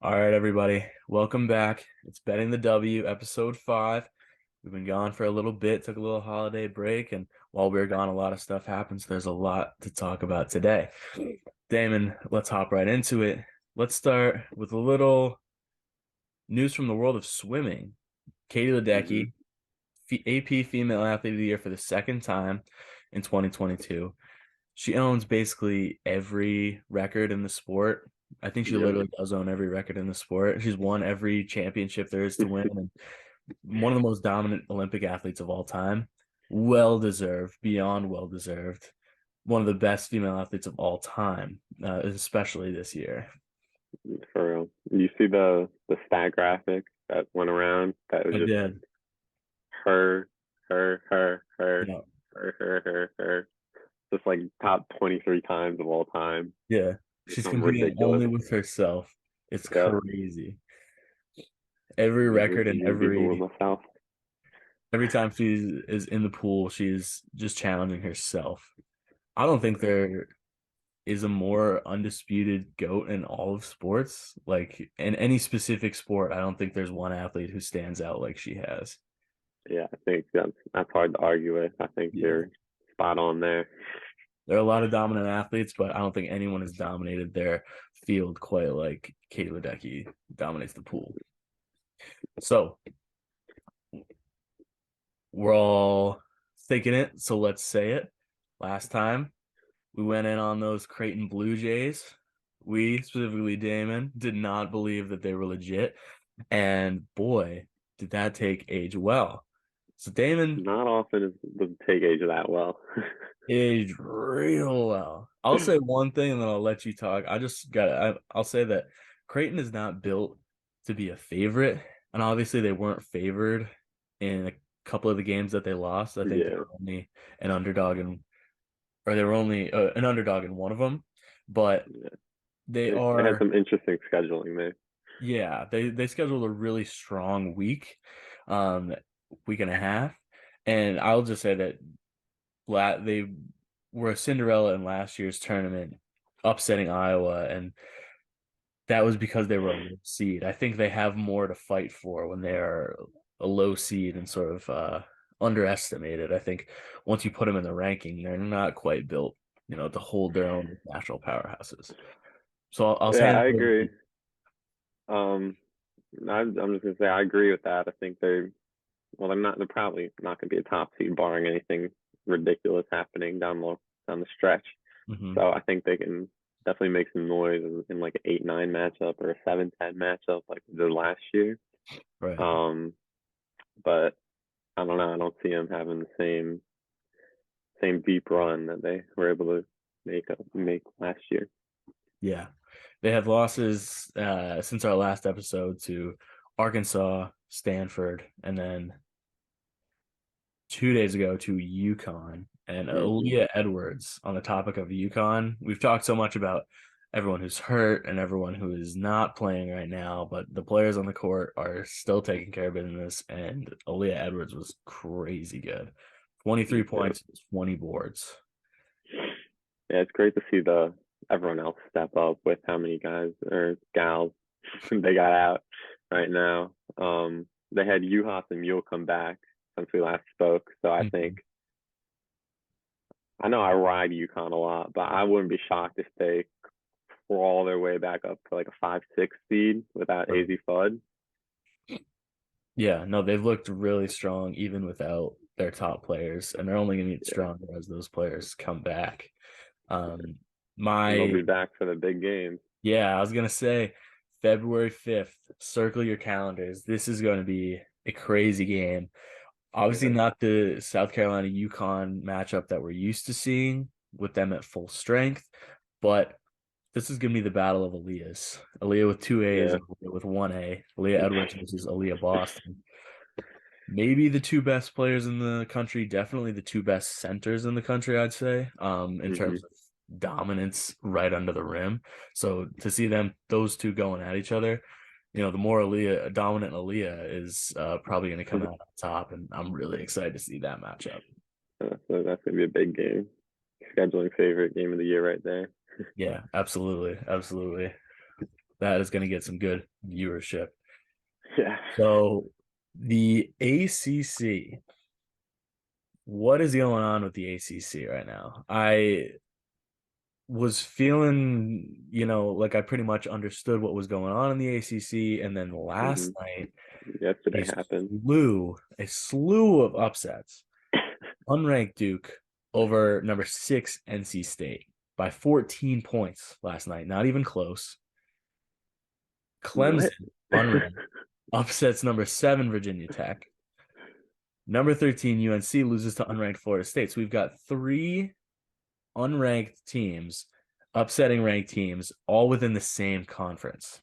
All right, everybody. Welcome back. It's Betting the W, episode 5. We've been gone for a little bit, took a little holiday break, and while we were gone, a lot of stuff happens. There's a lot to talk about today. Damon, let's hop right into it. Let's start with a little news from the world of swimming. Katie hmm Ledecky, AP Female Athlete of the Year for the second time in 2022. She owns basically every record in the sport. I think she Yep. literally does own every record in the sport. She's won every championship there is to win, and one of the most dominant Olympic athletes of all time. Well deserved, beyond well deserved. One of the best female athletes of all time, especially this year. For real. You see the stat graphic that went around that was I just did. her, her, her, her, Yeah. her. Just like top 23 times of all time. Yeah. It's She's something competing ridiculous. only with herself. It's Yep. crazy. Every Usually record and usually be doing every myself. every time she is in the pool, she's just challenging herself. I don't think there is a more undisputed GOAT in all of sports. Like in any specific sport, I don't think there's one athlete who stands out like she has. Yeah, I think that's hard to argue with. I think Yeah. you're spot on there. There are a lot of dominant athletes, but I don't think anyone has dominated their field quite like Katie Ledecky dominates the pool. So we're all thinking it, so let's say it. Last time we went in on those Creighton Blue Jays. We, specifically Damon, did not believe that they were legit. And boy, did that take age well. So Damon Not often does it take age that well. aged real well. I'll say one thing and then I'll let you talk. I'll say that Creighton is not built to be a favorite. And obviously they weren't favored in a couple of the games that they lost. I think they Yeah. were only an underdog or they were only an underdog in one of them. But Yeah. they They had are, some interesting scheduling there. yeah, they scheduled a really strong um, week and a half. And I'll just say that they were a Cinderella in last year's tournament, upsetting Iowa, and that was because they were a low seed. I think they have more to fight for when they are a low seed and sort of underestimated. I think once you put them in the ranking, they're not quite built, to hold their own with national powerhouses. So I'll Yeah, say I that. agree. Um, I'm just gonna say I agree with that. I think they're not. They're probably not gonna be a top seed, barring anything ridiculous happening down the stretch. Mhm. So I think they can definitely make some noise in like an 8-9 matchup or a 7-10 matchup like they did last year. Right. Um, but I don't know. I don't see them having the same deep run that they were able to make last year. Yeah. They had losses since our last episode to Arkansas, Stanford, and then 2 days ago to UConn and hmm Aaliyah Edwards. On the topic of UConn, we've talked so much about everyone who's hurt and everyone who is not playing right now, but the players on the court are still taking care of business. And Aaliyah Edwards was crazy good. 23 Yeah. points, 20 boards. Yeah, it's great to see the everyone else step up with how many guys or gals they got out right now. They had Uhas and Mule come back since we last spoke, so I Mhm. think I know I ride UConn a lot, but I wouldn't be shocked if they crawl their way back up to like a 5-6 seed without Right. AZ Fudd. Yeah, no, they've looked really strong even without their top players, and they're only going to get Yeah, stronger as those players come back. Um, and they'll my be back for the big games. Yeah, I was gonna say February 5th, circle your calendars. This is going to be a crazy game. Obviously, Yeah, not the South Carolina UConn matchup that we're used to seeing with them at full strength, but this is gonna be the battle of Aaliyah's. Aaliyah with two A's yeah. and Aaliyah with one A. Aaliyah Edwards versus Aaliyah Boston. Maybe the two best players in the country, definitely the two best centers in the country, I'd say, in hmm terms of dominance right under the rim. So to see those two going at each other, the more dominant Aaliyah is probably going to come out on top, and I'm really excited to see that matchup. So that's gonna be a big game. Scheduling favorite game of the year right there. Yeah, absolutely, absolutely. That is going to get some good viewership. Yeah. So the ACC, what is going on with the ACC right now? I was feeling, like I pretty much understood what was going on in the ACC, and then last hmm night Yesterday a happened. slew of upsets. Unranked Duke over number 6 NC State by 14 points last night. Not even close. What? Clemson, unranked, upsets number 7 Virginia Tech. Number 13 UNC loses to unranked Florida State. So we've got 3 unranked teams upsetting ranked teams all within the same conference.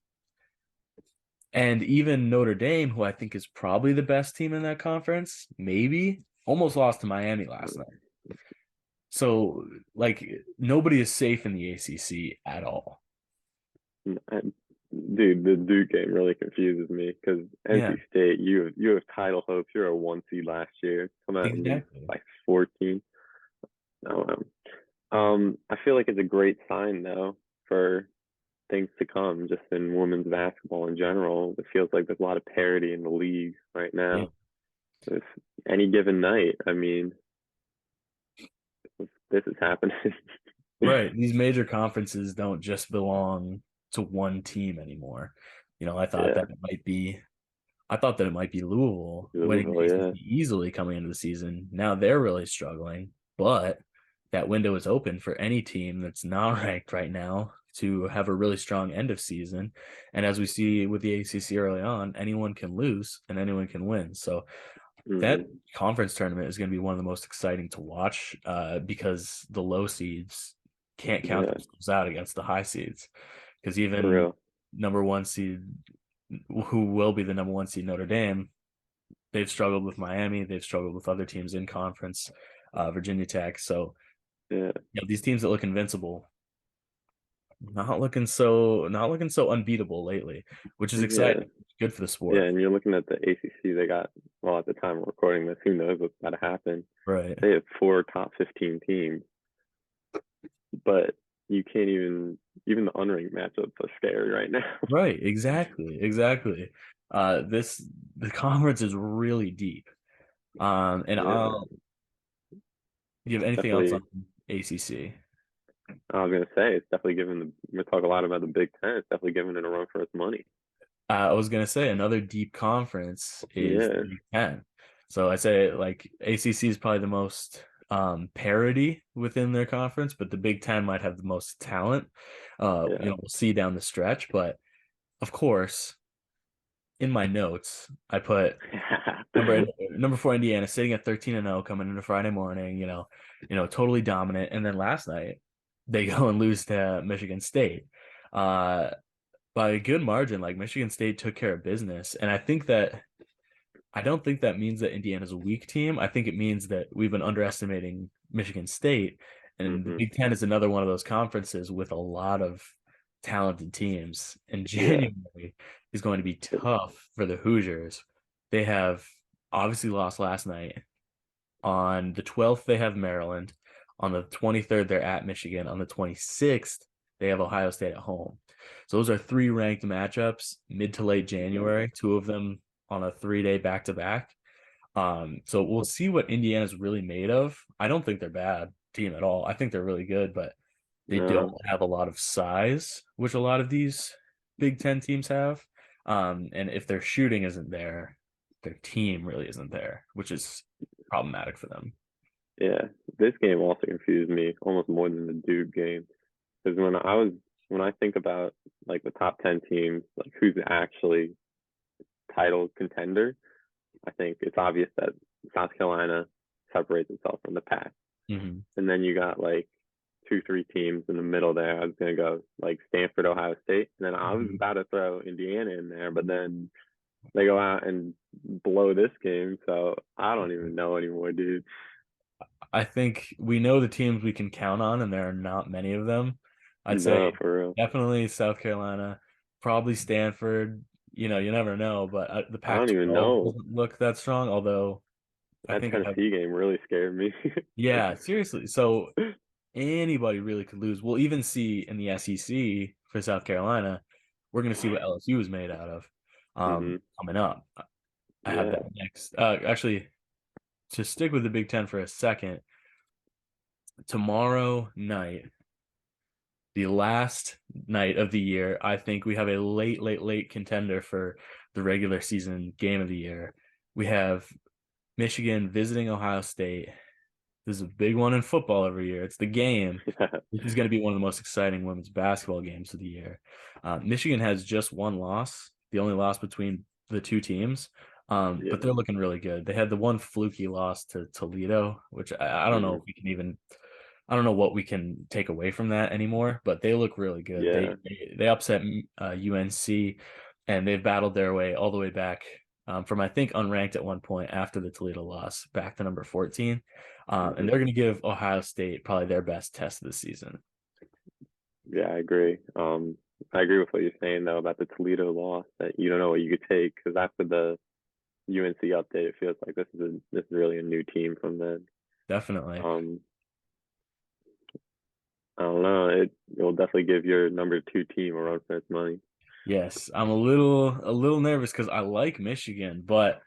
And even Notre Dame, who I think is probably the best team in that conference, maybe almost lost to Miami last night. So, like, nobody is safe in the ACC at all. Dude, the Duke game really confuses me because Yeah, NC State, you have title hopes. You're a 1 seed last year. Come out and lose exactly. by 14. Oh, I feel like it's a great sign though for things to come, just in women's basketball in general. It feels like there's a lot of parity in the league right Yeah, now. If any given night, I mean, this is happening. right. These major conferences don't just belong to one team anymore. Yeah, I thought that it might be Louisville winning the Louisville. Yeah. ACC easily coming into the season. Now they're really struggling, but that window is open for any team that's not ranked right now to have a really strong end of season. And as we see with the ACC early on, anyone can lose and anyone can win. So that hmm conference tournament is going to be one of the most exciting to watch because the low seeds can't count Yeah, themselves out against the high seeds. Because for even real. number 1 seed, who will be the number 1 seed, Notre Dame, they've struggled with Miami. They've struggled with other teams in conference, Virginia Tech. So, Yeah, these teams that look invincible, not looking so unbeatable lately, which is yeah, exciting. Good for the yeah. sport. And you're looking at the ACC. They got, well, at the time we're recording this, who knows what's about to happen? Right. They have 4 top 15 teams, but you can't even the unranked matchups are scary right now. Right. Exactly. Exactly. The conference is really deep. And Yeah, do you have it's anything else on definitely. ACC? I was gonna say it's definitely given the. We talk a lot about the Big Ten. It's definitely giving it a run for its money. I was gonna say another deep conference is the Yeah, Big Ten. So I say like ACC is probably the most parity within their conference, but the Big Ten might have the most talent. yeah, We'll see down the stretch, but of course, in my notes, I put number 4 Indiana sitting at 13-0 coming into Friday morning, totally dominant. And then last night they go and lose to Michigan State. Uh by a good margin. Like Michigan State took care of business. And I don't think that means that Indiana's a weak team. I think it means that we've been underestimating Michigan State. And the hmm Big Ten is another one of those conferences with a lot of talented teams. And yeah, January is going to be tough for the Hoosiers. They have obviously lost last night. On the 12th, they have Maryland. On the 23rd, they're at Michigan. On the 26th, they have Ohio State at home. So those are 3 ranked matchups mid to late hmm January, 2 of them on a 3-day back to back. So we'll see what Indiana's really made of. I don't think they're bad team at all. I think they're really good, but they don't no, have a lot of size, which a lot of these Big Ten teams have. And if their shooting isn't there, their team really isn't there, which is problematic for them. yeah. This game also confused me almost more than the Duke game because when I think about like the top 10 teams, like who's actually title contender, I think it's obvious that South Carolina separates itself from the pack. Hmm. And then you got like 2, 3 teams in the middle there. I was gonna go like Stanford, Ohio State, and then I was Hmm. about to throw Indiana in there, but then they go out and blow this game, so I don't even know anymore, dude. I think we know the teams we can count on, and there are not many of them. I'd No, say for real. definitely South Carolina, probably Stanford. You never know, but the I don't even Pac-12 know. doesn't look that strong. Although I That think Tennessee game really scared me. yeah, seriously. So anybody really could lose. We'll even see in the SEC for South Carolina. we're going to see what LSU is made out of Hmm. coming up. I have that Yeah. next. Actually, to stick with the Big Ten for a second, tomorrow night, the last night of the year, I think we have a late contender for the regular season game of the year. We have Michigan visiting Ohio State. This is a big one in football every year. It's the game. This is going to be one of the most exciting women's basketball games of the year. Michigan has just one loss, the only loss between the two teams, but Yeah. they're looking really good. They had the one fluky loss to Toledo, which I don't know Hmm. if we can even I don't know what we can take away from that anymore, but they look really good. Yeah. They upset UNC, and they've battled their way all the way back from I think unranked at one point after the Toledo loss back to number 14, and Hmm. they're going to give Ohio State probably their best test of the season. Yeah, I agree. I agree with what you're saying though about the Toledo loss, that you don't know what you could take, because after the UNC update, it feels like this is really a new team from then. Definitely. Um, I don't know. It will definitely give your number two team a run for its money. Yes, I'm a little nervous because I like Michigan, but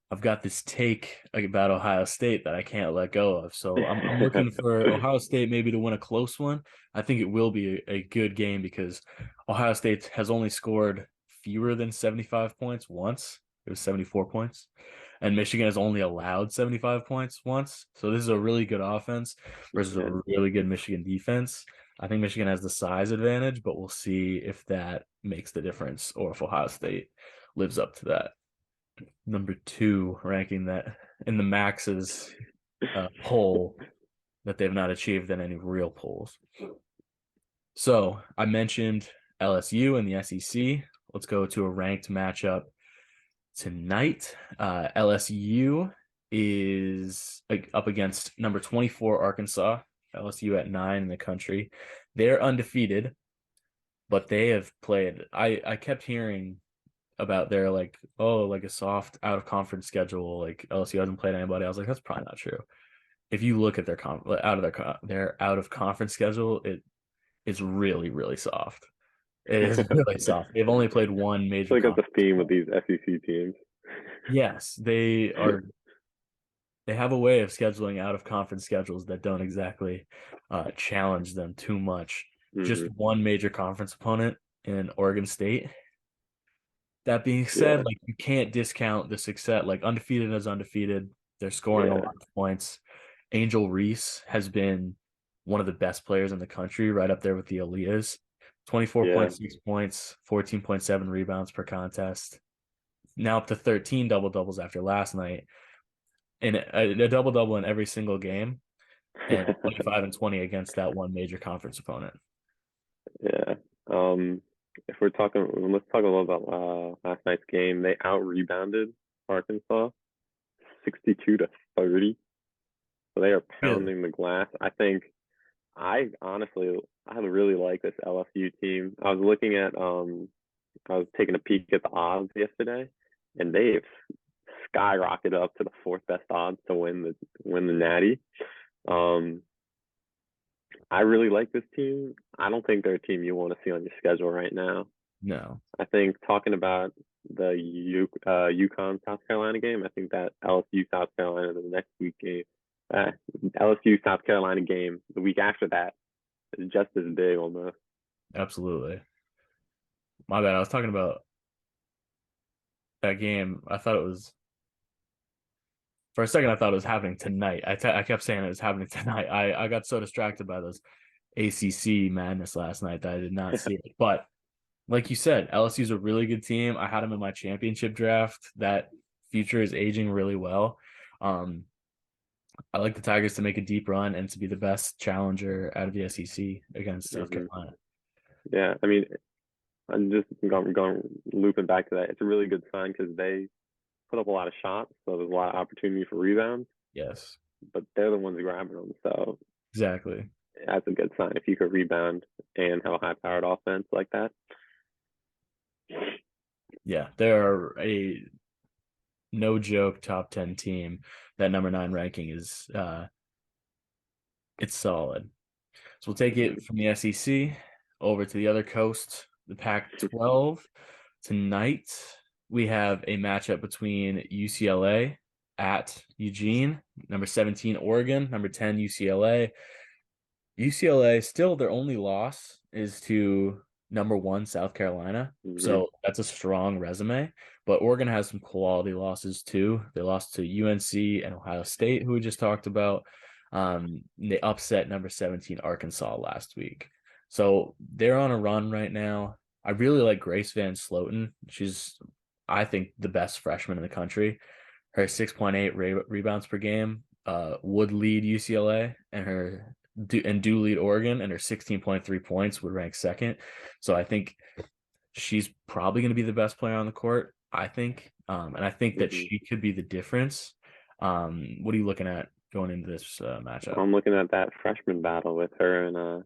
I've got this take about Ohio State that I can't let go of. So I'm looking for Ohio State maybe to win a close one. I think it will be a good game because Ohio State has only scored fewer than 75 points once. It was 74 points. And Michigan has only allowed 75 points once. So this is a really good offense versus a Yeah. really good Michigan defense. I think Michigan has the size advantage, but we'll see if that makes the difference or if Ohio State lives up to that. Number two ranking that in the Max's poll that they've not achieved in any real polls. So I mentioned LSU and the SEC. Let's go to a ranked matchup tonight. LSU is up against number 24 Arkansas. LSU at 9 in the country. They're undefeated, but they have played. I kept hearing about their like a soft out of conference schedule. Like LSU hasn't played anybody. I was like, that's probably not true. If you look at out of their out of conference schedule, it's really soft. It is really soft. They've only played one It's major like that's a conference theme with opponent. these SEC teams. Yes, they have a way of scheduling out of conference schedules that don't exactly challenge them too much. Just Hmm. one major conference opponent in Oregon State. That being said, Yeah. like you can't discount the success. Like undefeated is undefeated. They're scoring a Yeah. lot of points. Angel Reese has been one of the best players in the country, right up there with the Elias. Yeah. 24.6 points, 14.7 rebounds per contest. Now up to 13 double doubles after last night, and a double double in every single game, and 25 and 20 against that one major conference opponent. Yeah. Um, if we're talking, let's talk a little about last night's game. They out rebounded Arkansas 62 to 30. So they are Really? pounding the glass. I honestly, I really like this LSU team. I was taking a peek at the odds yesterday, and they've skyrocketed up to the fourth best odds to win the Natty. Um, I really like this team. I don't think they're a team you want to see on your schedule right now. No. I think talking about the UConn South Carolina game, I think that LSU South Carolina the next week game, uh, LSU South Carolina game the week after that is just as big almost. Absolutely. My bad. I was talking about that game. I thought it was for a second. I thought it was happening tonight. I kept saying it was happening tonight. I got so distracted by those ACC madness last night that I did not see it. But like you said, LSU's a really good team. I had them in my championship draft. That future is aging really well. Um, I like the Tigers to make a deep run and to be the best challenger out of the SEC against South Hmm. Carolina. Yeah, I mean, I'm just going looping back to that. It's a really good sign because they put up a lot of shots, so there's a lot of opportunity for rebounds, Yes, but they're the ones grabbing them. So exactly. that's a good sign if you could rebound and have a high-powered offense like that. Yeah, they're a no joke top 10 team. That number 9 ranking is it's solid. So we'll take Hmm. it from the SEC over to the other coast. the Pac-12 tonight, we have a matchup between UCLA at Eugene, number 17 Oregon, number 10 UCLA. UCLA still their only loss is to number 1 South Carolina. Hmm. So that's a strong resume. But Oregon has some quality losses too. They lost to UNC and Ohio State, who we just talked about. They upset number 17 Arkansas last week. So they're on a run right now. I really like Grace Van Sloten. She's, I think, the best freshman in the country. Her 6.8 rebounds per game would lead UCLA, and do lead Oregon, and her 16.3 points would rank second. So I think she's probably going to be the best player on the court, I think. And I think that Hmm. she could be the difference. What are you looking at going into this matchup? I'm looking at that freshman battle with her and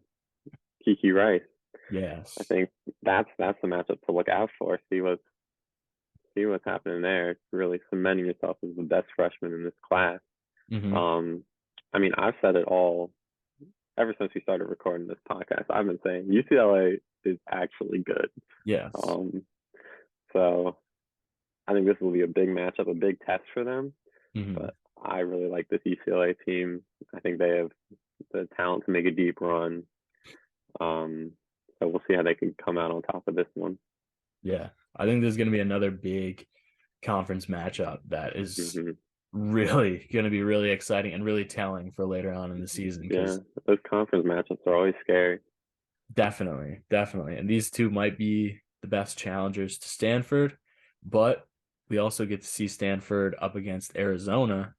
Kiki Rice. I Yes. think that's the matchup to look out for. See what's happening there. It's really cementing yourself as the best freshman in this class. Hmm. Um, I mean, I've said it all ever since we started recording this podcast. I've been saying UCLA is actually good. Yes. Um, so I think this will be a big matchup, a big test for them. Hmm. But I really like this UCLA team. I think they have the talent to make a deep run. Um, so we'll see how they can come out on top of this one. Yeah. I think there's going to be another big conference matchup that is Hmm. really going to be really exciting and really telling for later on in the season Yeah, because those conference matchups are always scary. definitely, definitely. And these two might be the best challengers to Stanford, but we also get to see Stanford up against Arizona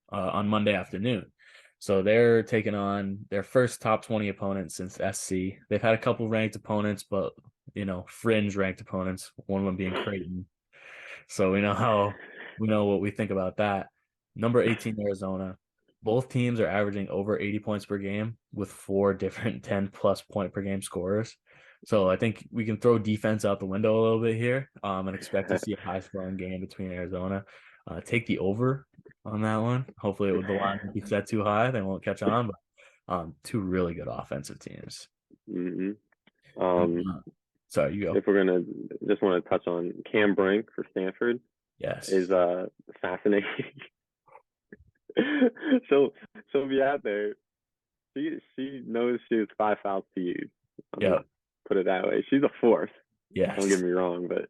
on Monday afternoon. So they're taking on their first top 20 opponent since SC. They've had a couple ranked opponents, but fringe ranked opponents, one of them being Creighton. So we know what we think about that. Number 18, Arizona. Both teams are averaging over 80 points per game with four different 10 plus point per game scorers. So I think we can throw defense out the window a little bit here and expect to see a high scoring game between Arizona. Take the over on that one. Hopefully the line won't be set too high. They won't catch on. But two really good offensive teams. Hmm. And, Um, sorry, you go. if we're gonna just want to touch on Cam Brink for Stanford is Yes. fascinating. so she'll be out there. She knows she has 5 fouls to use. I'll just Yeah. put it that way. She's a force. Don't get Yes. me wrong, but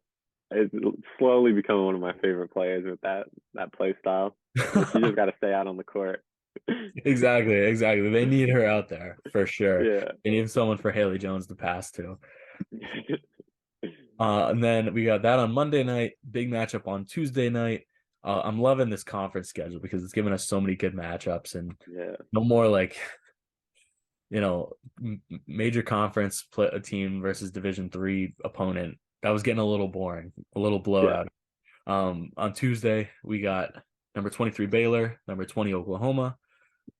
it's slowly becoming one of my favorite players with that play style. She just got to stay out on the court. Exactly, exactly. They need her out there for sure. Yeah. They need someone for Haley Jones to pass to. And then we got that on Monday night, big matchup on Tuesday night. I'm loving this conference schedule because it's given us so many good matchups and Yeah. no more like, major conference play a team versus Division 3 opponent. That was getting a little boring, a little Yeah. blowout. On Tuesday, we got number 23 Baylor, number 20 Oklahoma.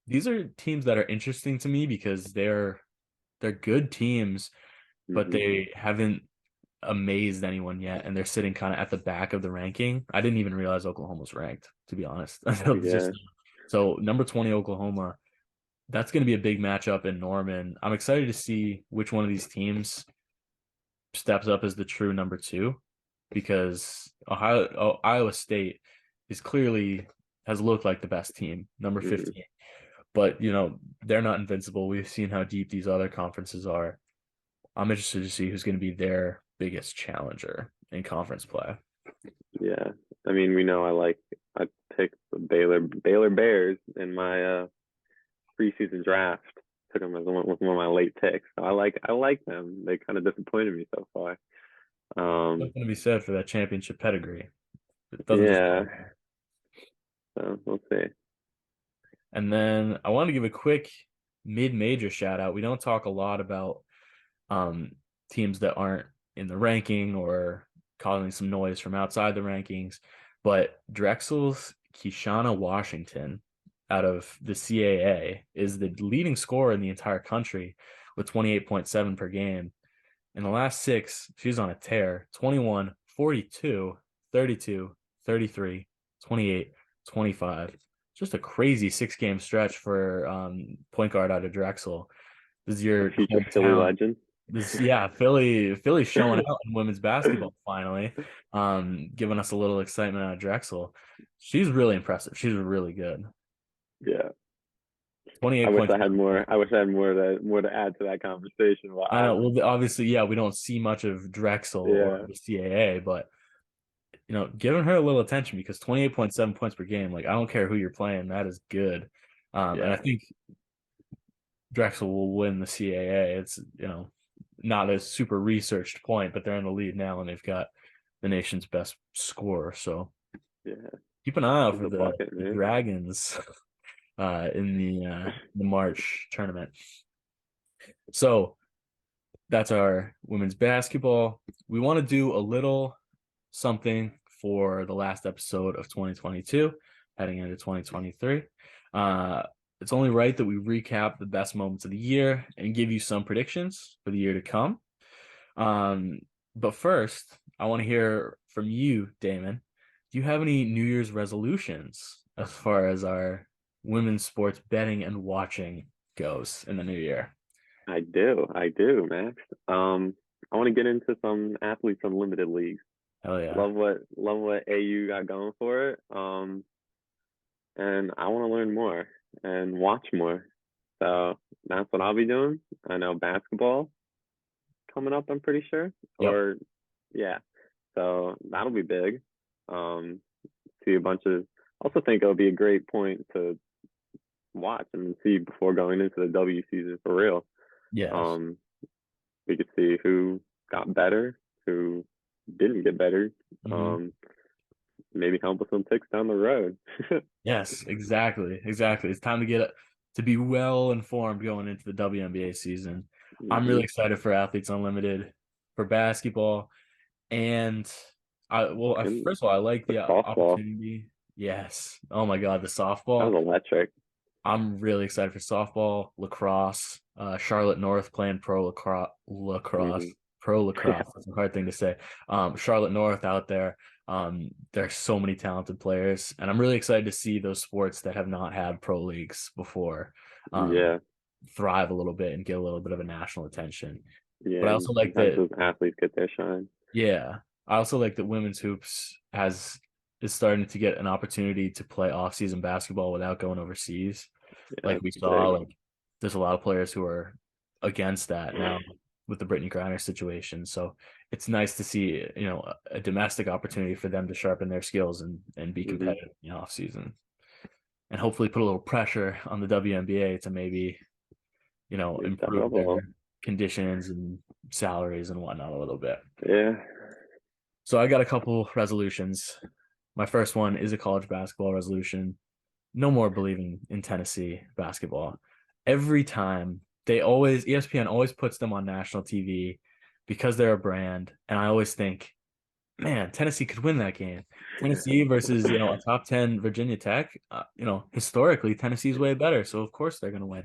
These are teams that are interesting to me because they're good teams, but Hmm. they haven't amazed anyone yet, and they're sitting kind of at the back of the ranking. I didn't even realize Oklahoma was ranked, to be honest. Yeah. Just so number 20 Oklahoma, that's going to be a big matchup in Norman. I'm excited to see which one of these teams steps up as the true number 2 because Iowa State is clearly has looked like the best team, number Hmm. 15. But they're not invincible. We've seen how deep these other conferences are. I'm interested to see who's going to be their biggest challenger in conference play. Yeah. I mean, we know I picked the Baylor Bears in my preseason draft. Took them as one of my late picks. So I like them. They kind of disappointed me so far. Um, Something to be said for that championship pedigree. It doesn't just yeah. come there. So we'll see. And then I want to give a quick mid-major shout out. We don't talk a lot about um, teams that aren't in the ranking or causing some noise from outside the rankings, but Drexel's Kishana Washington out of the CAA is the leading scorer in the entire country with 28.7 per game. In the last six, she's on a tear 21, 42, 32, 33, 28, 25. Just a crazy 6 game stretch for point guard out of Drexel. This is A your future Philly hometown. legend. Philly's showing out in women's basketball finally, giving us a little excitement out of Drexel. She's really impressive. She's really good. Yeah. I 28 wish points. I had more. I wish I had more to add to that conversation. But I know. Well, obviously, yeah, we don't see much of Drexel or yeah, the CAA, but giving her a little attention because 28.7 points per game, like I don't care who you're playing, that is good. And I yeah, think Drexel will win the CAA. It's, not a super researched point, but they're in the lead now and they've got the nation's best scorer. So yeah. keep an eye out She's for a the, bucket, the man. Dragons in the March tournament. So that's our women's basketball. We want to do a little something for the last episode of 2022, heading into 2023. Uh, it's only right that we recap the best moments of the year and give you some predictions for the year to come. Um, but first, I want to hear from you, Damon. Do you have any New Year's resolutions as far as our women's sports betting and watching goes in the new year? I do, Max. I want to get into some athletes unlimited leagues. Hell yeah. Love what AU got going for it. And I want to learn more and watch more. So that's what I'll be doing. I know basketball coming up, I'm pretty sure. Yep. Or yeah. So that'll be big. See a bunch of also think it'll be a great point to watch and see before going into the W season for real. Yes. Um, we could see who got better, who didn't get better. Hmm. Um, maybe help with some picks down the road. Yes, exactly. Exactly. It's time to be well informed going into the WNBA season. I'm hmm really excited for Athletes Unlimited for basketball. And And first of all, I like the the softball, opportunity. Yes. Oh my God, the that softball. was electric. I'm really excited for softball, lacrosse, Charlotte North playing hmm pro lacrosse. That's a hard thing to say. Charlotte North out there. There's so many talented players, and I'm really excited to see those sports that have not had pro leagues before, um, Yeah, thrive a little bit and get a little bit of a national attention. yeah, But I and also like have that. those athletes get their shine. Yeah, I also like that women's hoops has is starting to get an opportunity to play off-season basketball without going overseas. Yeah, Like it's we saw, big. like there's a lot of players who are against that now with the Brittany Griner situation. So it's nice to see, a domestic opportunity for them to sharpen their skills and be hmm competitive in the off-season. And hopefully put a little pressure on the WNBA to maybe, Maybe step it improve up a their little. conditions and salaries and whatnot a little bit. Yeah, So I got a couple resolutions. My first one is a college basketball resolution. No more believing in Tennessee basketball. Every time ESPN always puts them on national TV because they're a brand. And I always think, man, Tennessee could win that game. Tennessee versus, a top 10 Virginia Tech. Historically, Tennessee's way better. So of course they're going to win.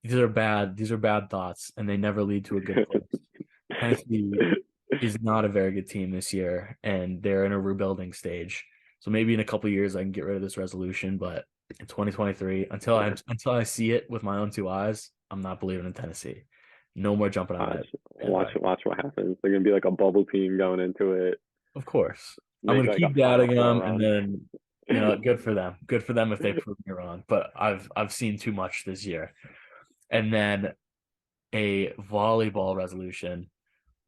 These are bad thoughts, and they never lead to a good place. Tennessee is not a very good team this year, and they're in a rebuilding stage. So maybe in a couple of years I can get rid of this resolution, but in 2023, until I see it with my own two eyes, I'm not believing in Tennessee. No more jumping on watch, that bandwagon. watch what happens. They're gonna be like a bubble team going into it. Of course, I'm Make going to like a keep Final doubting Four them, and run. then good for them. Good for them if they prove me wrong. But I've seen too much this year. And then a volleyball resolution.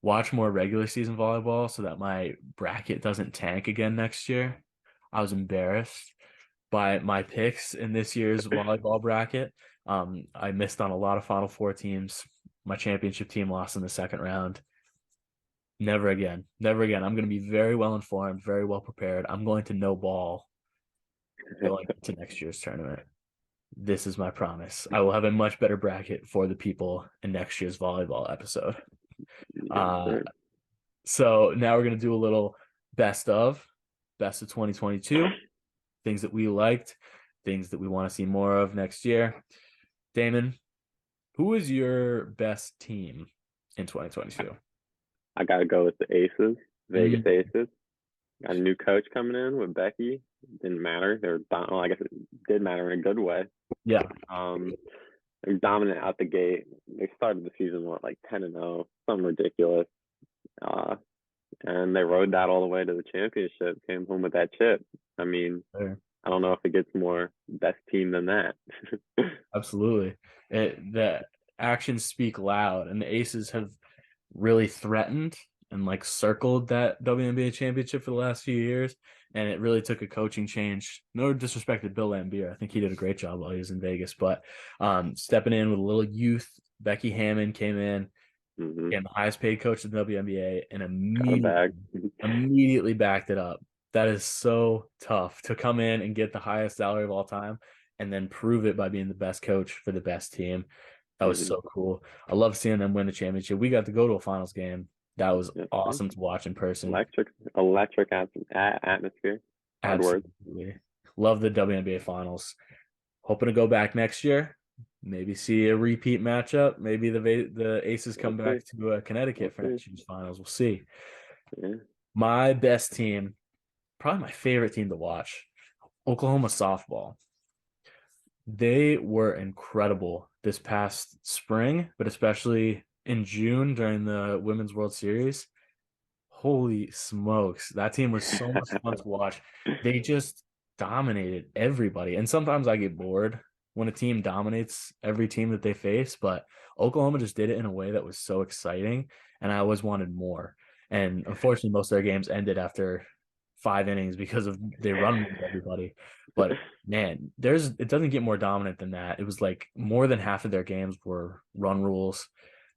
Watch more regular season volleyball so that my bracket doesn't tank again next year. I was embarrassed by my picks in this year's volleyball bracket. I missed on a lot of Final Four teams. My championship team lost in the second round. Never again. Never again. I'm going to be very well informed, very well prepared. I'm going to know ball going into next year's tournament. This is my promise. I will have a much better bracket for the people in next year's volleyball episode. Yes, Uh, sir. So now we're gonna do a little best of 2022, things that we liked, things that we want to see more of next year. Damon, who is your best team in 2022? I gotta go with the Aces, Vegas Mm, Aces. Got a new coach coming in with Becky. Didn't matter. Well, I guess it did matter in a good way. yeah. Um, They're dominant out the gate. They started the season what, like 10-0, something ridiculous. Uh, and they rode that all the way to the championship. Came home with that chip. I mean, There. I don't know if it gets more best team than that. Absolutely. The actions speak loud, and the Aces have really threatened and like circled that WNBA championship for the last few years. And it really took a coaching change. No disrespect to Bill Lambier. I think he did a great job while he was in Vegas. But stepping in with a little youth, Becky Hammond came in, hmm became the highest paid coach in the WNBA, and Got a bag. immediately backed it up. That is so tough to come in and get the highest salary of all time and then prove it by being the best coach for the best team. That was hmm so cool. I love seeing them win the championship. We got to go to a finals game. That was Yes, sir. awesome to watch in person. Electric atmosphere. Hard words. Absolutely. Love the WNBA finals. Hoping to go back next year. Maybe see a repeat matchup. Maybe the Aces We'll come see. back to Connecticut We'll for see. next year's finals. We'll see. Yeah. My best team, probably my favorite team to watch, Oklahoma softball. They were incredible this past spring, but especially in June during the Women's World Series. Holy smokes. That team was so much fun to watch. They just dominated everybody. And sometimes I get bored when a team dominates every team that they face, but Oklahoma just did it in a way that was so exciting. And I always wanted more. And unfortunately, most of their games ended after 5 innings because of they run with everybody. But man, it doesn't get more dominant than that. It was like more than half of their games were run rules.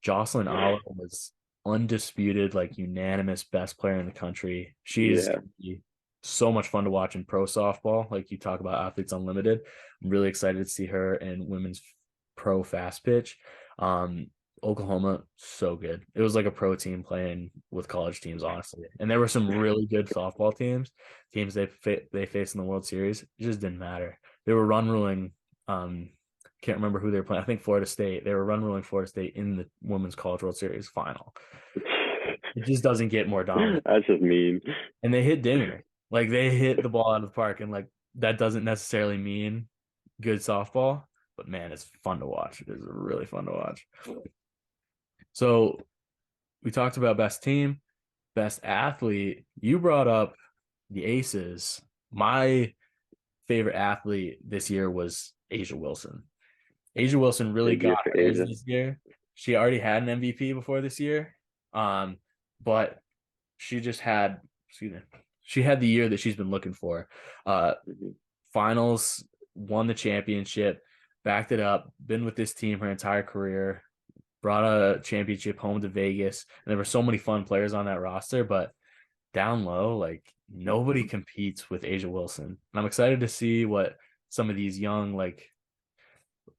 Jocelyn Alla was undisputed, like unanimous best player in the country. She's Yeah. gonna be so much fun to watch in pro softball. Like you talk about athletes unlimited. I'm really excited to see her in women's pro fast pitch. Um, Oklahoma, so good. It was like a pro team playing with college teams, honestly. And there were some really good softball teams they faced in the World Series. It just didn't matter. They were run ruling. Can't remember who they were playing. I think Florida State. They were run ruling Florida State in the Women's College World Series final. It just doesn't get more dominant. That's just mean. And they hit dinger. Like they hit the ball out of the park, and like that doesn't necessarily mean good softball, but man, it's fun to watch. It is really fun to watch. So we talked about best team, best athlete. You brought up the Aces. My favorite athlete this year was Asia Wilson. Asia Wilson really Big year got for hers Asia. this year. She already had an MVP before this year. But she just had, excuse me, she had the year that she's been looking for. Uh, hmm Finals, won the championship, backed it up, been with this team her entire career, brought a championship home to Vegas. And there were so many fun players on that roster, but down low, like nobody competes with Asia Wilson. And I'm excited to see what some of these young, like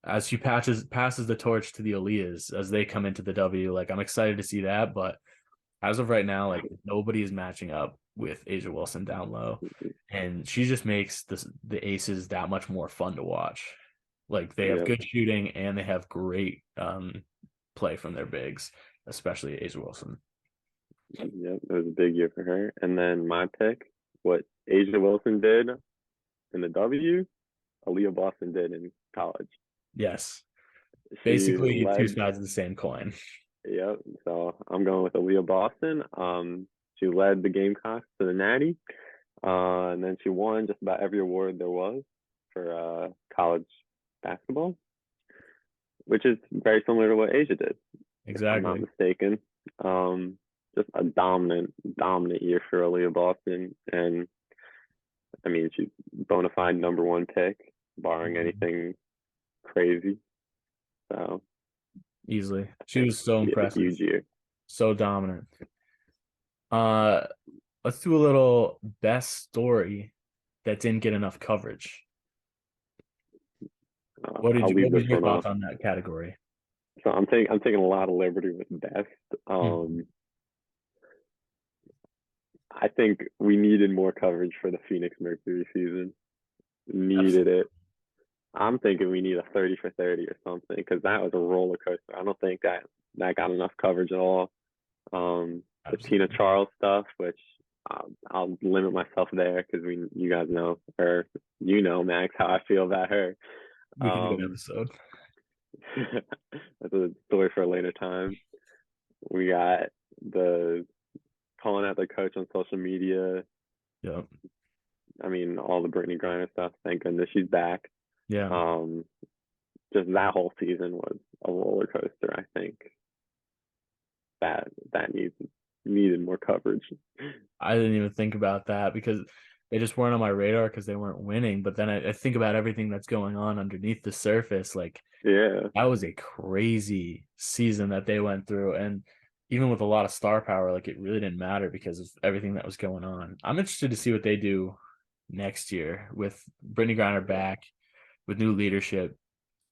as she passes the torch to the Aaliyahs as they come into the W. Like I'm excited to see that, but as of right now, like nobody is matching up with Asia Wilson down low, and she just makes the Aces that much more fun to watch. Like they have Yep. good shooting and they have great play from their bigs, especially Asia Wilson. Yep. It was a big year for her. And then my pick, what Asia Wilson did in the W, Aaliyah Boston did in college. Yes, She basically two led. sides of the same coin. Yep. So I'm going with Aaliyah Boston. She led the Gamecocks to the Natty. And then she won just about every award there was for college basketball, which is very similar to what Asia did, if I'm not Exactly. mistaken. Just a dominant year for Aaliyah Boston, and I mean she's bona fide number one pick, barring anything crazy. So Easily. I She think was so she had a impressive, huge year. so dominant. Uh, let's do a little best story that didn't get enough coverage. I'll What leave was this your one thoughts off. on that category? So I'm taking a lot of liberty with best. Hmm. I think we needed more coverage for the Phoenix Mercury season. Needed Absolutely. it. I'm thinking we need a 30 for 30 or something because that was a roller coaster. I don't think that got enough coverage at all. The Tina Absolutely. Charles stuff, which I'll limit myself there because you guys know her. You know, Max, how I feel about her. We can do an Um, episode. That's a story for a later time. We got the calling out the coach on social media. Yep. I mean, all the Brittany Griner stuff. Thank goodness she's back. Yeah. Um, just that whole season was a roller coaster. I think that needed more coverage. I didn't even think about that because they just weren't on my radar because they weren't winning. But then I think about everything that's going on underneath the surface. Like Yeah. that was a crazy season that they went through. And even with a lot of star power, like it really didn't matter because of everything that was going on. I'm interested to see what they do next year with Brittany Griner back, with new leadership.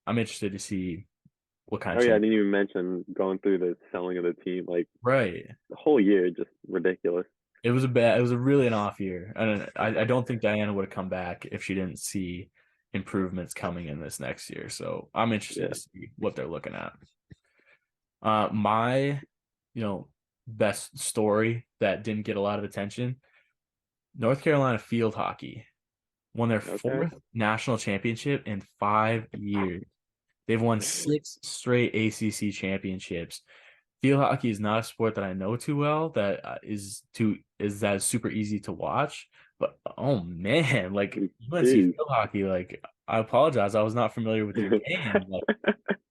I'm interested to see what kind Oh of yeah, I change. didn't even mention going through the selling of the team. Like Right. the whole year, just ridiculous. It was a really an off year. And I don't think Diana would have come back if she didn't see improvements coming in this next year. So I'm interested to Yeah. see what they're looking at. My, best story that didn't get a lot of attention, North Carolina field hockey won their Okay. fourth national championship in 5 years. They've won six straight ACC championships. Field hockey is not a sport that I know too well. That is that super easy to watch. But oh man, like UNC Jeez. field hockey, like I apologize, I was not familiar with your game. Like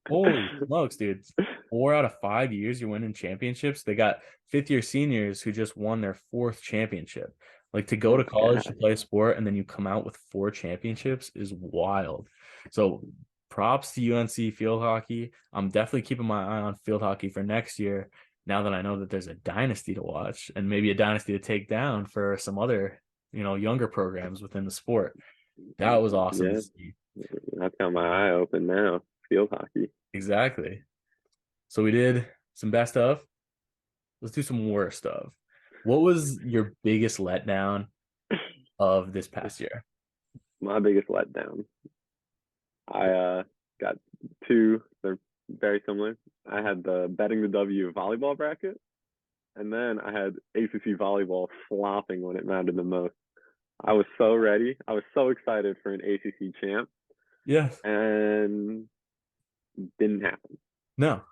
holy smokes, dude. 4 out of 5 years you're winning championships. They got fifth year seniors who just won their fourth championship. Like to go My to college to God. play a sport and then you come out with four championships is wild. So props to UNC field hockey. I'm definitely keeping my eye on field hockey for next year now that I know that there's a dynasty to watch and maybe a dynasty to take down for some other, younger programs within the sport. That was awesome to Yeah, see. that's got my eye open now. Field hockey. Exactly. So we did some best of. Let's do some worst of. What was your biggest letdown of this past year? My biggest letdown. I got two. They're very similar. I had the betting the W volleyball bracket, and then I had ACC volleyball flopping when it mattered the most. I was so ready. I was so excited for an ACC champ, Yes. and didn't happen. No,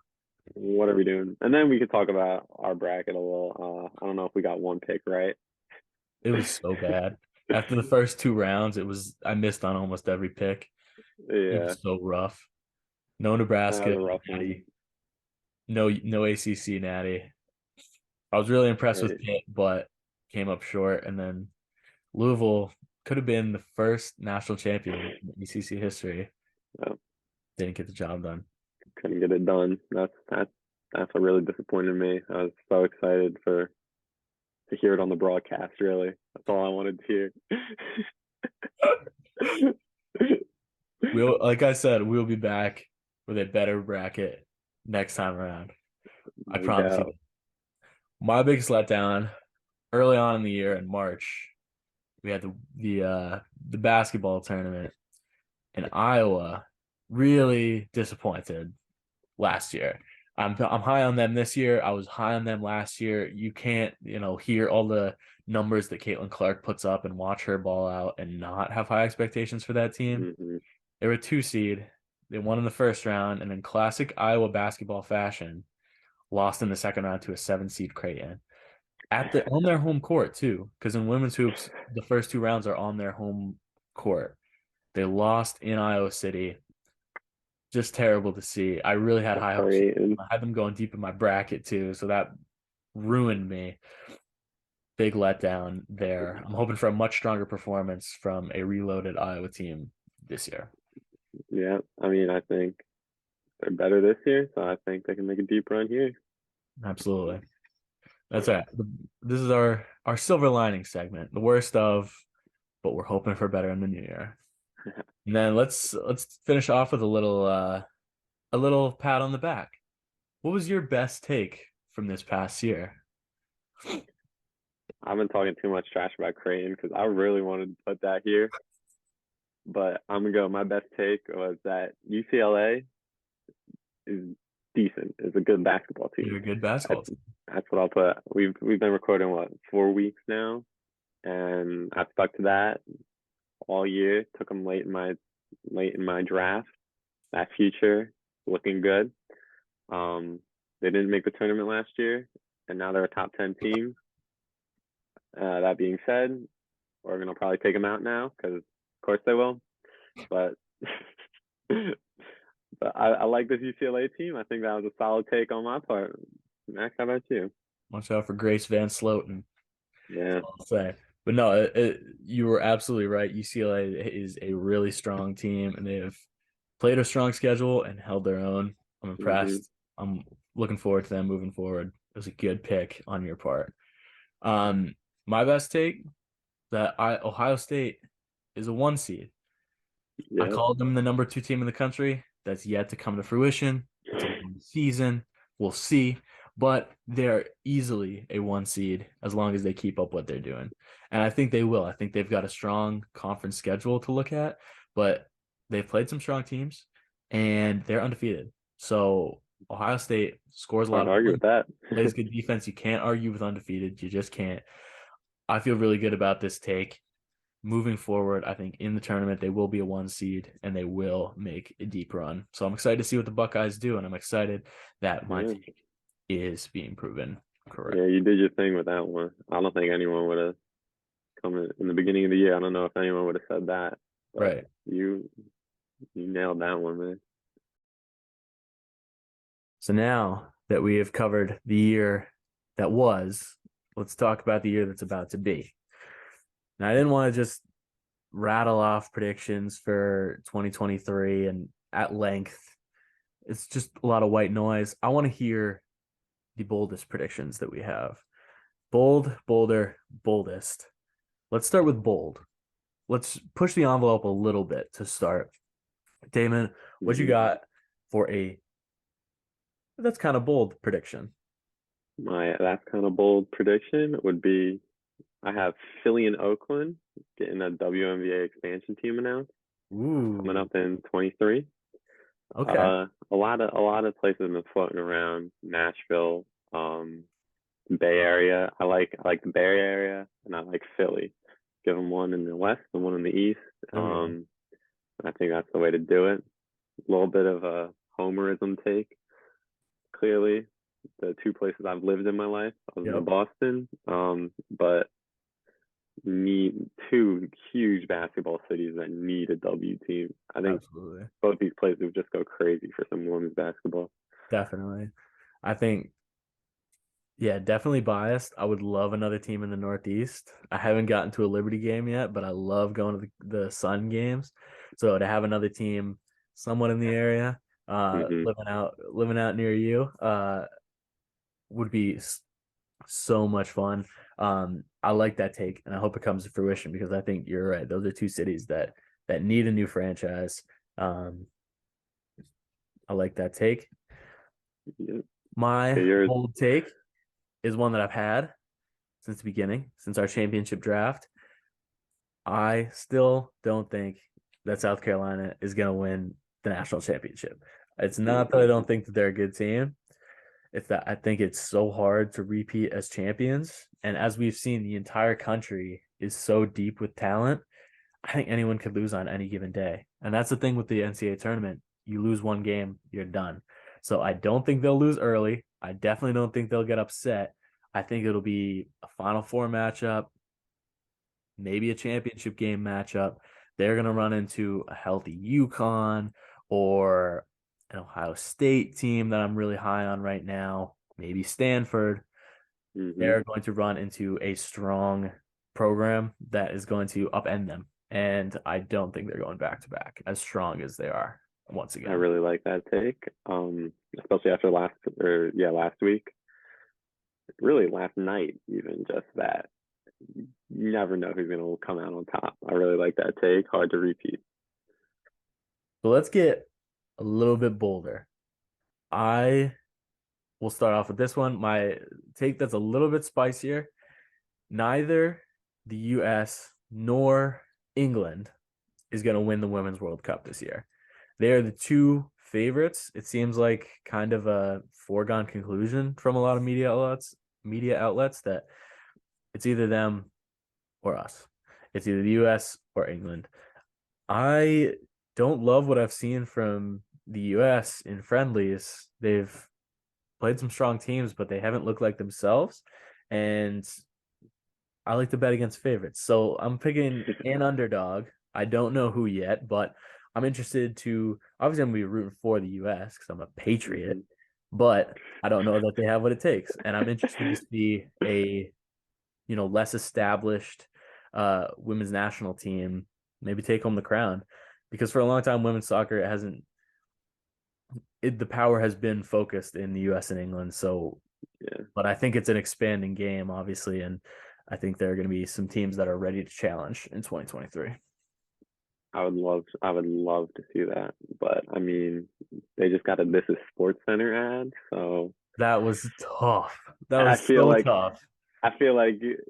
What are we doing? And then we could talk about our bracket a little. I don't know if we got one pick right. it was so bad. After the first two rounds, I missed on almost every pick. It Yeah, was so rough. No that was Nebraska a rough one. natty. No ACC natty. I was really impressed with Right. Pitt, but came up short. And then Louisville could have been the first national champion in ACC history. Well, Didn't get the job done. couldn't get it done. That's what really disappointed me. I was so excited for to hear it on the broadcast. Really, that's all I wanted to hear. Like I said, we'll be back with a better bracket next time around. I No promise you. doubt. My biggest letdown early on in the year in March, we had the basketball tournament in Iowa. Really disappointed last year. I'm high on them this year. I was high on them last year. You can't, hear all the numbers that Caitlin Clark puts up and watch her ball out and not have high expectations for that team. Hmm. They were a 2 seed. They won in the first round, and in classic Iowa basketball fashion, lost in the second round to a 7 seed Creighton on their home court too. Because in women's hoops, the first two rounds are on their home court. They lost in Iowa City. Just terrible to see. I really had high hopes. Creighton. I had them going deep in my bracket too, so that ruined me. Big letdown there. I'm hoping for a much stronger performance from a reloaded Iowa team this year. Yeah, I mean, I think they're better this year, so I think they can make a deep run here. Absolutely. That's it. This is our silver lining segment. The worst of, but we're hoping for better in the new year. And then let's finish off with a little pat on the back. What was your best take from this past year? I've been talking too much trash about Creighton because I really wanted to put that here, but I'm gonna go. My best take was that UCLA is decent. Is a good basketball You're team. a good That's basketball team. that's what I'll put. We've been recording what 4 weeks now, and I've stuck to that all year. Took them late in my draft. That future. looking good. They didn't make the tournament last year, and now they're a top 10 team. That being said, we're gonna probably take them out now because, of course, they will. But but I like this UCLA team. I think that was a solid take on my part. Max, how about you? Watch out for Grace Van Sloten. That's Yeah. all I'll say. But no, you were absolutely right. UCLA is a really strong team, and they have played a strong schedule and held their own. I'm Hmm. impressed. I'm looking forward to them moving forward. It was a good pick on your part. Um, my best take that Ohio State is a 1 seed. I Yep. called them the number 2 team in the country. That's yet to come to fruition. It's a long season. We'll see. But they're easily a 1 seed as long as they keep up what they're doing. And I think they will. I think they've got a strong conference schedule to look at, but they've played some strong teams and they're undefeated. So Ohio State scores a Hard lot to of argue points, with that. plays good defense. You can't argue with undefeated. You just can't. I feel really good about this take moving forward. I think in the tournament they will be a 1 seed and they will make a deep run. So I'm excited to see what the Buckeyes do, and I'm excited that my Yeah. take is being proven correct. Yeah, you did your thing with that one. I don't think anyone would have come in the beginning of the year. I don't know if anyone would have said that, but Right. you nailed that one, man. So now that we have covered the year that was, let's talk about the year that's about to be. Now, I didn't want to just rattle off predictions for 2023 and at length. It's just a lot of white noise. I want to hear the boldest predictions that we have. Bold, bolder, boldest. Let's start with bold. Let's push the envelope a little bit to start. Damon, what you Hmm. got for a that's kind of bold prediction? My That's kind of bold prediction would be I have Philly and Oakland getting a WNBA expansion team announced coming Ooh, up in 23. okay. A lot of places have been floating around Nashville, Bay Area. I like the Bay Area, and I like Philly. Give them one in the west and one in the east. There we go. I think that's the way to do it. A little bit of a homerism take. Clearly, the two places I've lived in my life, other than Yep, Boston, but need two huge basketball cities that need a W team. I think absolutely. both these places would just go crazy for some women's basketball. Definitely. I think, yeah, definitely biased. I would love another team in the Northeast. I haven't gotten to a Liberty game yet, but I love going to the Sun games. So to have another team somewhat in the area, Hmm. living out near you, would be so much fun. I like that take, and I hope it comes to fruition because I think you're right. Those are two cities that need a new franchise. Um, I like that take. Yeah. Okay, My yours. bold take is one that I've had since the beginning, since our championship draft. I still don't think that South Carolina is going to win the national championship. It's not that I Hmm. don't think that they're a good team. It's that I think it's so hard to repeat as champions. And as we've seen, the entire country is so deep with talent. I think anyone could lose on any given day. And that's the thing with the NCAA tournament. You lose one game, you're done. So I don't think they'll lose early. I definitely don't think they'll get upset. I think it'll be a Final Four matchup, maybe a championship game matchup. They're going to run into a healthy UConn or an Ohio State team that I'm really high on right now, maybe Stanford. Hmm. They're going to run into a strong program that is going to upend them. And I don't think they're going back to back as strong as they are once I again. really like that take, especially after last week, really last night, even just that. You never know who's gonna come out on top. I really like that take. Hard to repeat. So let's get a little bit bolder. I will start off with this one. My take that's a little bit spicier. Neither the US nor England is going to win the Women's World Cup this year. They are the two favorites. It seems like kind of a foregone conclusion from a lot of media outlets that it's either them or us. It's either the US or England. I don't love what I've seen from the US in friendlies, they've played some strong teams, but they haven't looked like themselves. And I like to bet against favorites. So I'm picking an underdog. I don't know who yet, but I'm interested to obviously I'm gonna be rooting for the US because I'm a patriot, Mhm. but I don't know that they have what it takes. And I'm interested to see a less established women's national team maybe take home the crown. Because for a long time women's soccer it hasn't the power has been focused in the US and England. So Yeah, but I think it's an expanding game, obviously, and I think there are going to be some teams that are ready to challenge in 2023. I would love to see that. But I mean, they just got a This Is Sports Center ad, so That was tough. That I was feel so like tough. it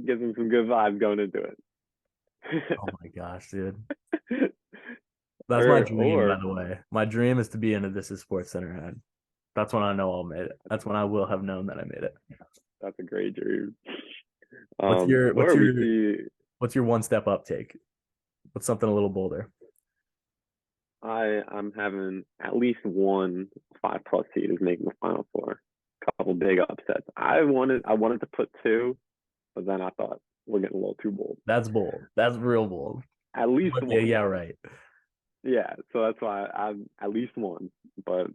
gives them some good vibes going into it. Oh my gosh, dude. That's my dream, by or the way. My dream is to be in a This Is Sports Center ad. That's when I know I'll made it. That's when I will have known that I made it. that's a great dream. What's your what's Or we your see what's your one step up take? What's something a little bolder? I'm having at least one 5+ seed is making the final four. Couple big upsets. I wanted to put two, but then I thought we're getting a little too bold. That's bold. That's real bold. At least But yeah, one. yeah, right. Yeah, so that's why I'm at least one. But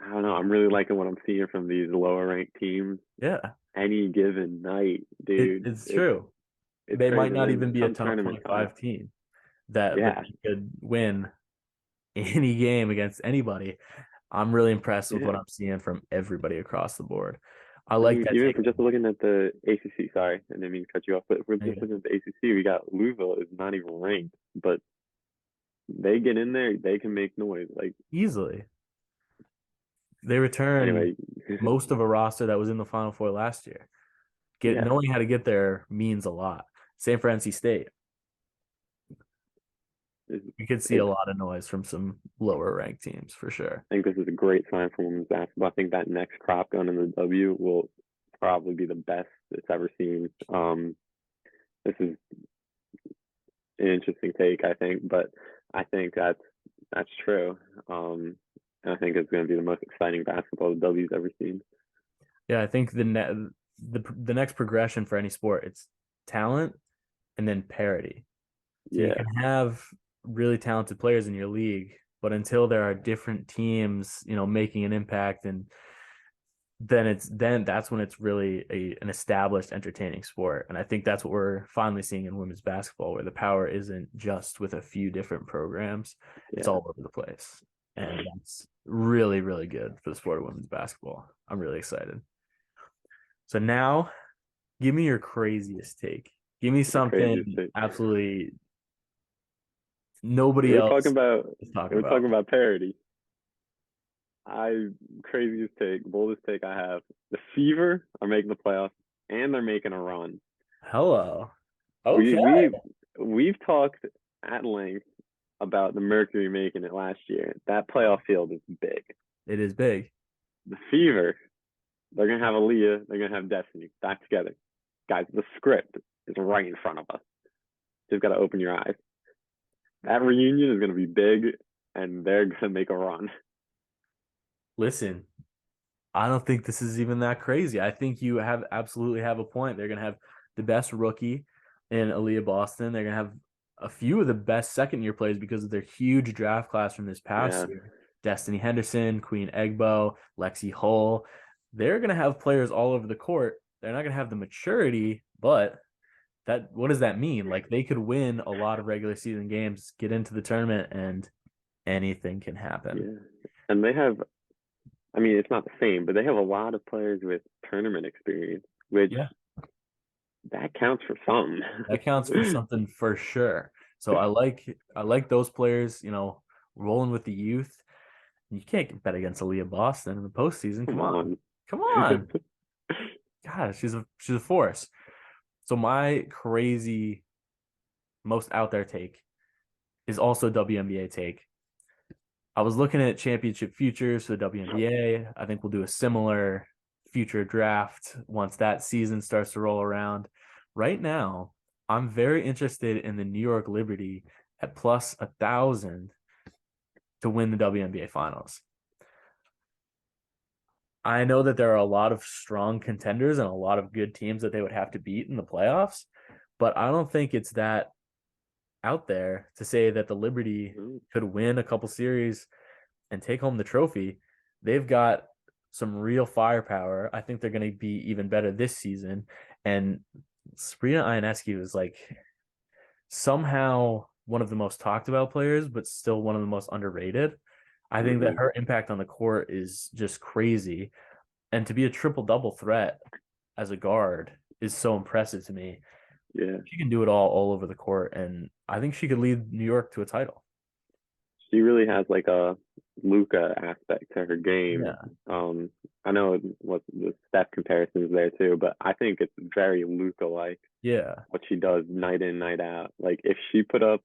I don't know. I'm really liking what I'm seeing from these lower ranked teams. Yeah, Any given night, dude, it's true. it's They might crazy. And not then even be a come top tournament time, 25 team but yeah, they could win any game against anybody. I'm really impressed with yeah. what I'm seeing from everybody across the board. I I like mean, that even if take. we're just looking at the ACC, sorry, I didn't mean to cut you off, but if we're just looking at the ACC, we got Louisville is not even ranked, but they get in there, they can make noise. Like, Easily. They return anyway, most of a roster that was in the Final Four last year. yeah, Knowing how to get there means a lot. Same for NC State. it's, We could see a it's lot of noise from some lower ranked teams for sure. I think this is a great sign for women's basketball. I think that next crop going in the W will probably be the best it's ever seen. This is an interesting take, I think, but I think that's true. And I think it's going to be the most exciting basketball the W's ever seen. Yeah, I think the next progression for any sport it's talent and then parity. So you Yeah, can have really talented players in your league, but until there are different teams, making an impact, and then that's when it's really an established, entertaining sport. And I think that's what we're finally seeing in women's basketball, where the power isn't just with a few different programs; it's yeah, all over the place, and that's really, really good for the sport of women's basketball. I'm really excited. So now, give me your craziest take. Give me the craziest something thing. absolutely We nobody were talking else about is talking we were talking about. about parody. I craziest take, boldest take I have. The Fever are making the playoffs and they're making a run. Hello. We Okay. we we've talked at length about the Mercury making it last year. That playoff field is big. It is big. The Fever, they're gonna have Aaliyah, they're gonna have Destiny back together. Guys, the script is right in front of us. Just gotta open your eyes. That reunion is gonna be big, and they're gonna make a run. Listen, I don't think this is even that crazy. I think you have absolutely have a point. They're gonna have the best rookie in Aaliyah Boston. They're gonna have a few of the best second year players because of their huge draft class from this past Yeah, year. Destiny Henderson, Queen Egbo, Lexi Hull. They're gonna have players all over the court. They're not gonna have the maturity, but that what does that mean? Like they could win a lot of regular season games, get into the tournament, and anything can happen. yeah. And they have, I mean, it's not the same, but they have a lot of players with tournament experience, which Yeah. that counts for something. That counts for something for sure. So I like those players, rolling with the youth. You can't bet against Aaliyah Boston in the postseason. Come Come on. on. Come on. God, she's a force. So my crazy most out there take is also WNBA take. I was looking at championship futures for the WNBA. I think we'll do a similar future draft once that season starts to roll around. Right now, I'm very interested in the New York Liberty at plus 1,000 to win the WNBA finals. I know that there are a lot of strong contenders and a lot of good teams that they would have to beat in the playoffs, but I don't think it's that out there to say that the Liberty Mm, could win a couple series and take home the trophy. They've got some real firepower. I think they're going to be even better this season. And Sabrina Ionescu is like somehow one of the most talked about players, but still one of the most underrated. I think that mm-hmm. her impact on the court is just crazy. And to be a triple double threat as a guard is so impressive to me. Yeah, She can do it all over the court. And I think she could lead New York to a title. she really has like a Luca aspect to her game. Yeah. Um, I know what the Steph comparisons there too, but I think it's very Luca like Yeah. what she does night in, night out. Like if she put up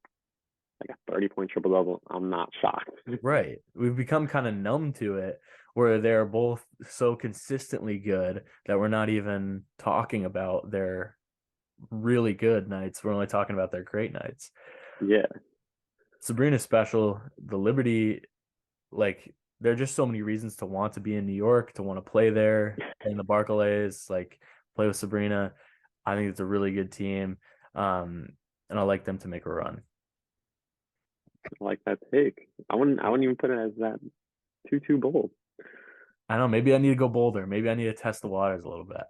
like a 30-point triple double, I'm not shocked. Right. We've become kind of numb to it where they're both so consistently good that we're not even talking about their really good nights. We're only talking about their great nights. Yeah, Sabrina's special. The Liberty, like, there are just so many reasons to want to be in New York, to want to play there, in the Barclays, like, play with Sabrina. I think it's a really good team. And I like them to make a run. I like that take. I wouldn't even put it as that too bold. I know maybe I need to go bolder. Maybe I need to test the waters a little bit.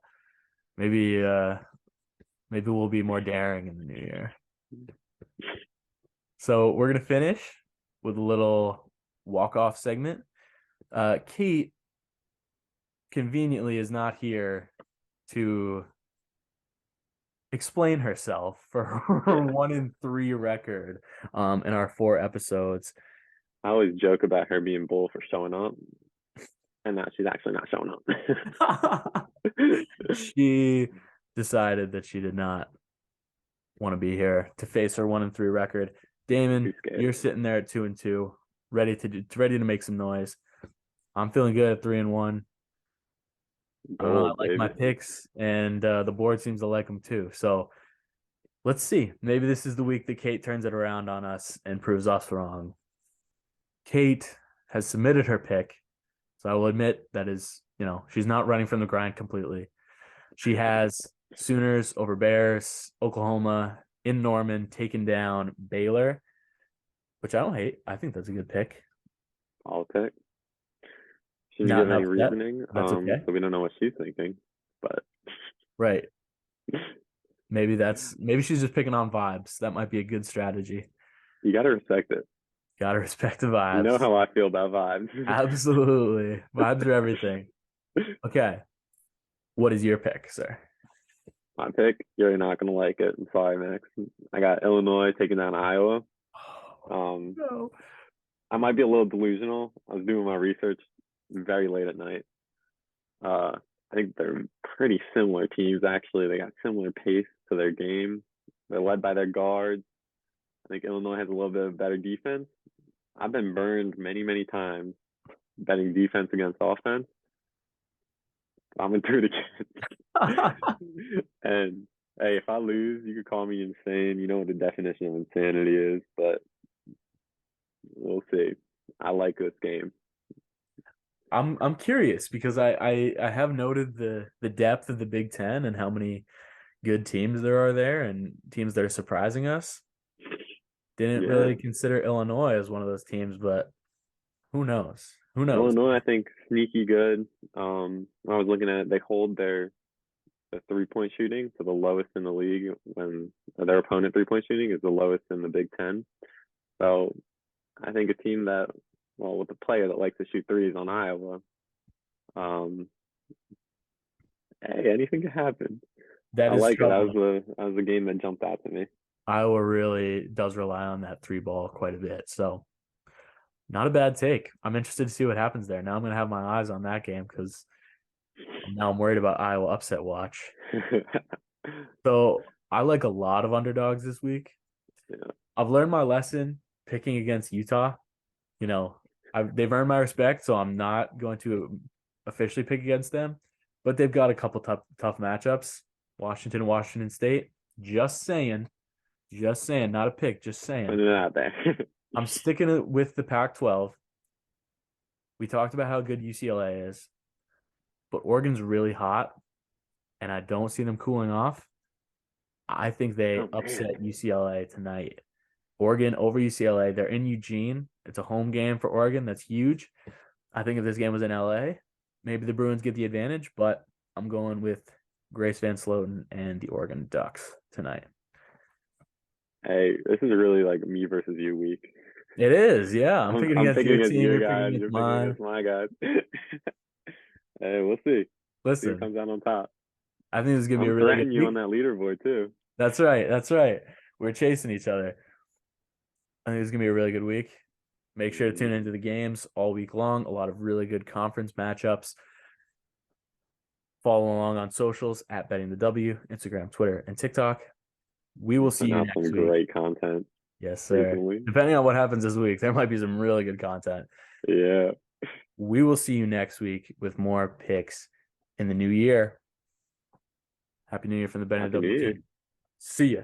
Maybe maybe we'll be more daring in the new year. So we're gonna finish with a little walk-off segment. Kate conveniently is not here to explain herself for her Yeah. 1-3 record in our 4 episodes. I always joke about her being bull for showing up, and now she's actually not showing up. She decided that she did not want to be here to face her 1-3 record. Too Damon, scared. you're sitting there at 2-2, ready to make some noise. I'm feeling good at 3-1. I don't know. I Bold, like my baby. picks, and the board seems to like them too. So let's see. Maybe this is the week that Kate turns it around on us and proves us wrong. Kate has submitted her pick, so I will admit that is, she's not running from the grind completely. She has Sooners over Bears, Oklahoma in Norman, taking down Baylor, which I don't hate. I think that's a good pick. Politics. She didn't Not give an any upset. reasoning, That's okay. so we don't know what she's thinking. But Right. Maybe she's just picking on vibes. That might be a good strategy. you gotta respect it. Gotta respect the You know vibes. how I feel about vibes. Absolutely. Vibes are everything. Okay. What is your pick, sir? My pick, you're not gonna like it. I'm sorry, Max. I got Illinois taking down Iowa. Oh, Um, no. I might be a little delusional. I was doing my research very late at night. I think they're pretty similar teams actually. They got similar pace to their game. They're led by their guards. I think Illinois has a little bit of better defense. I've been burned many times betting defense against offense. I'm gonna do it again. And hey, if I lose, you could call me insane. You know what the definition of insanity is, but we'll see. I like this game. I'm curious because I have noted the depth of the Big Ten and how many good teams there are there and teams that are surprising us. Didn't Yeah, really consider Illinois as one of those teams, but who knows? Who knows? Illinois, I think sneaky good. I was looking at it, they hold their 3-point shooting to the lowest in the league when their opponent 3-point shooting is the lowest in the Big Ten. So I think a team that, well, with a player that likes to shoot threes on Iowa, um, hey, anything can happen. That I is like it. true. That was a game that jumped out to me. Iowa really does rely on that three ball quite a bit. So not a bad take. I'm interested to see what happens there. Now I'm gonna have my eyes on that game because now I'm worried about Iowa upset watch. So I like a lot of underdogs this week. Yeah, I've learned my lesson picking against Utah. You know, they've earned my respect, so I'm not going to officially pick against them. But they've got a couple tough matchups. Washington State. Just saying, not a pick. Just saying. putting it out there. I'm sticking it with the Pac-12. We talked about how good UCLA is, but Oregon's really hot, and I don't see them cooling off. I think they Oh man. upset UCLA tonight. Oregon over UCLA. They're in Eugene. It's a home game for Oregon. That's huge. I think if this game was in LA, maybe the Bruins get the advantage, but I'm going with Grace Van Sloten and the Oregon Ducks tonight. Hey, this is really like me versus you week. It is, yeah. I'm I'm picking I'm against picking your against team. your You're picking guys. against You're picking mine. against my guys. Hey, we'll see. See who Listen, comes out on top. I think this is gonna be I'm a really good threatening you on week. that leaderboard too. That's right. That's right. We're chasing each other. I think it's gonna be a really good week. Make sure to tune Mhm. into the games all week long. A lot of really good conference matchups. Follow along on socials at Betting the W, Instagram, Twitter, and TikTok. We will We're see putting you out next some week. great content Yes, sir. recently. Depending on what happens this week, there might be some really good content. Yeah. We will see you next week with more picks in the new year. Happy New Year from the Betting the Happy New W Year. team. See ya.